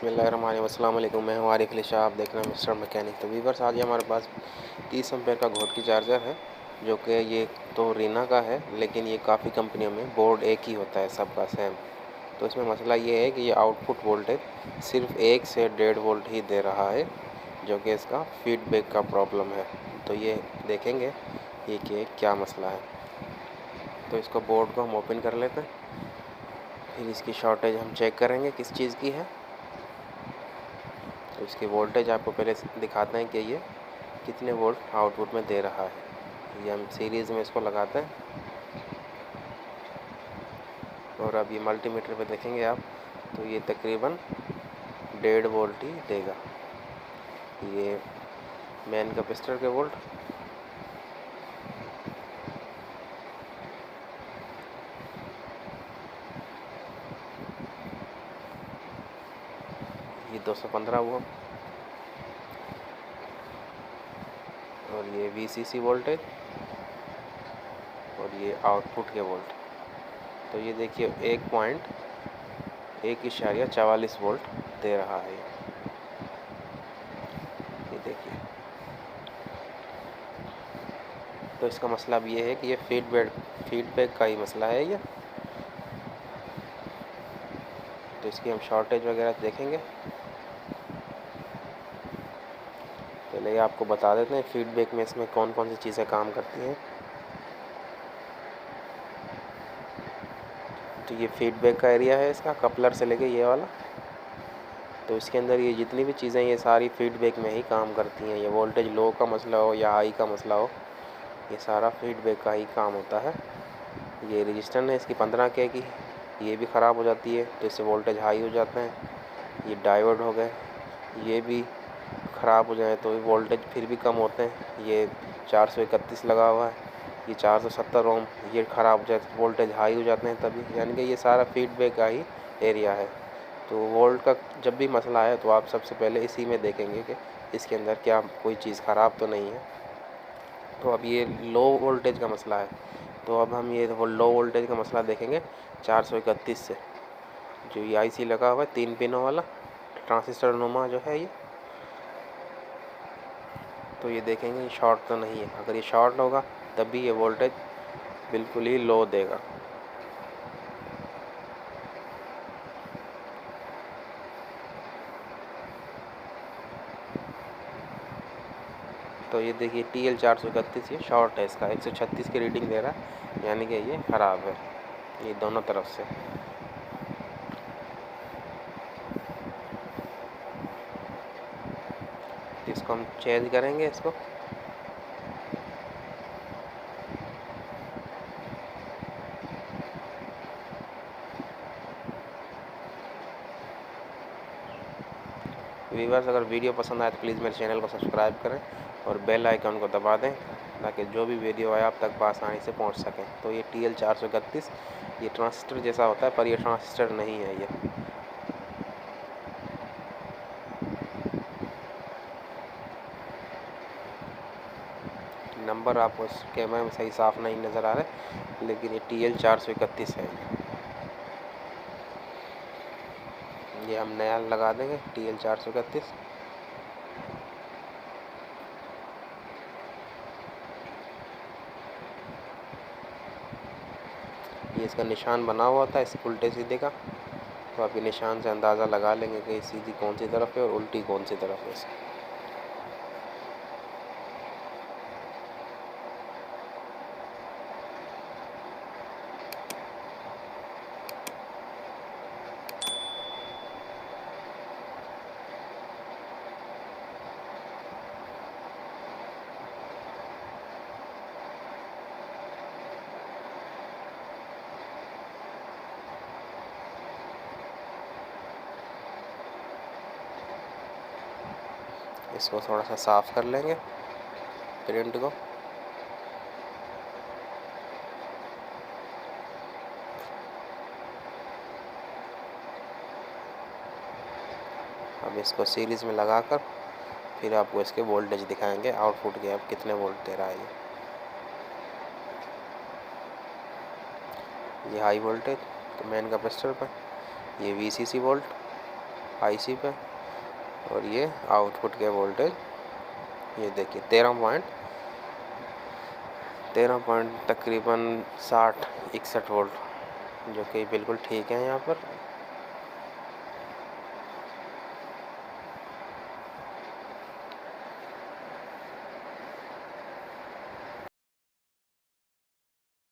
बिस्मिल्लाहिर्रहमानिर्रहीम। अस्सलाम वालेकुम। मैं हूं आरिफ अली शाह, आप देख रहे हैं मिस्टर मैकेनिक। तो वीवर्स, आज हमारे पास 30 एम्पेयर का घोट की चार्जर है, जो कि ये तो रीना का है, लेकिन ये काफ़ी कंपनियों में बोर्ड एक ही होता है, सबका सेम। तो इसमें मसला ये है कि ये आउटपुट वोल्टेज सिर्फ 1 से 1.5 वोल्ट ही दे रहा है, जो कि इसका फीडबैक का प्रॉब्लम है। तो ये देखेंगे ये कि क्या मसला है। तो इसको बोर्ड को हम ओपन कर लेते हैं, फिर इसकी शॉर्टेज हम चेक करेंगे किस चीज़ की है। तो इसकी वोल्टेज आपको पहले दिखाते हैं कि ये कितने वोल्ट आउटपुट में दे रहा है। ये हम सीरीज़ में इसको लगाते हैं और अब ये मल्टीमीटर पे देखेंगे आप, तो ये तकरीबन 1.5 वोल्ट ही देगा। ये मेन कैपेसिटर के वोल्ट, ये 215 वोल्ट, और ये VCC वोल्टेज, और ये आउटपुट के वोल्ट। तो ये देखिए 1.44 वोल्ट दे रहा है। ये देखिए, तो इसका मसला अब ये है कि ये फीडबैक का ही मसला है ये। तो इसकी हम शॉर्टेज वगैरह देखेंगे। पहले आपको बता देते हैं फीडबैक में इसमें कौन कौन सी चीज़ें काम करती हैं। तो ये फीडबैक का एरिया है इसका, कपलर से लेके ये वाला। तो इसके अंदर ये जितनी भी चीज़ें, ये सारी फीडबैक में ही काम करती हैं। ये वोल्टेज लो का मसला हो या हाई का मसला हो, ये सारा फीडबैक का ही काम होता है। ये रजिस्टर है इसकी 15K की, ये भी ख़राब हो जाती है, तो इससे वोल्टेज हाई हो जाते हैं। ये डायोड हो गए, ये भी ख़राब हो जाए तो वोल्टेज फिर भी कम होते हैं। ये 431 लगा हुआ है, ये 470 ओम, ये ख़राब हो जाए तो वोल्टेज हाई हो जाते हैं तभी। यानी कि ये सारा फीडबैक का ही एरिया है। तो वोल्ट का जब भी मसला है तो आप सबसे पहले इसी में देखेंगे कि इसके अंदर क्या कोई चीज़ ख़राब तो नहीं है। तो अब ये लो वोल्टेज का मसला है, तो अब हम ये लो वोल्टेज का मसला देखेंगे 431 से। जो ये IC लगा हुआ है 3 पिनों वाला ट्रांजिस्टर नुमा जो है ये, तो ये देखेंगे शॉर्ट तो नहीं है। अगर ये शॉर्ट होगा तब भी ये वोल्टेज बिल्कुल ही लो देगा। तो ये देखिए TL 431 ये शॉर्ट है, इसका 136 की रीडिंग दे रहा है, यानी कि ये ख़राब है ये दोनों तरफ से। तो इसको हम चेंज करेंगे इसको। व्यूअर्स, अगर वीडियो पसंद आए तो प्लीज़ मेरे चैनल को सब्सक्राइब करें और बेल आइकन को दबा दें, ताकि जो भी वीडियो आए आप तक आसानी से पहुंच सकें। तो ये TL 431 ये ट्रांजिस्टर जैसा होता है, पर ये ट्रांजिस्टर नहीं है। ये नंबर आपको इस कैमरे में सही साफ नहीं नज़र आ रहे, लेकिन ये TL 431 है। ये हम नया लगा देंगे TL 431। ये इसका निशान बना हुआ था इस उल्टे सीधे का, तो आप ये निशान से अंदाज़ा लगा लेंगे कि सीधी कौन सी तरफ है और उल्टी कौन सी तरफ है इसकी। इसको थोड़ा सा साफ़ कर लेंगे प्रिंट को। अब इसको सीरीज़ में लगाकर फिर आपको इसके वोल्टेज दिखाएंगे आउटपुट के, अब कितने वोल्ट दे रहा है ये हाई वोल्टेज तो मेन कैपेसिटर पर, ये VCC वोल्ट, आईसी पे। और ये आउटपुट के वोल्टेज ये देखिए 13 पॉइंट तकरीबन 60-61 वोल्ट, जो कि बिल्कुल ठीक है यहाँ पर।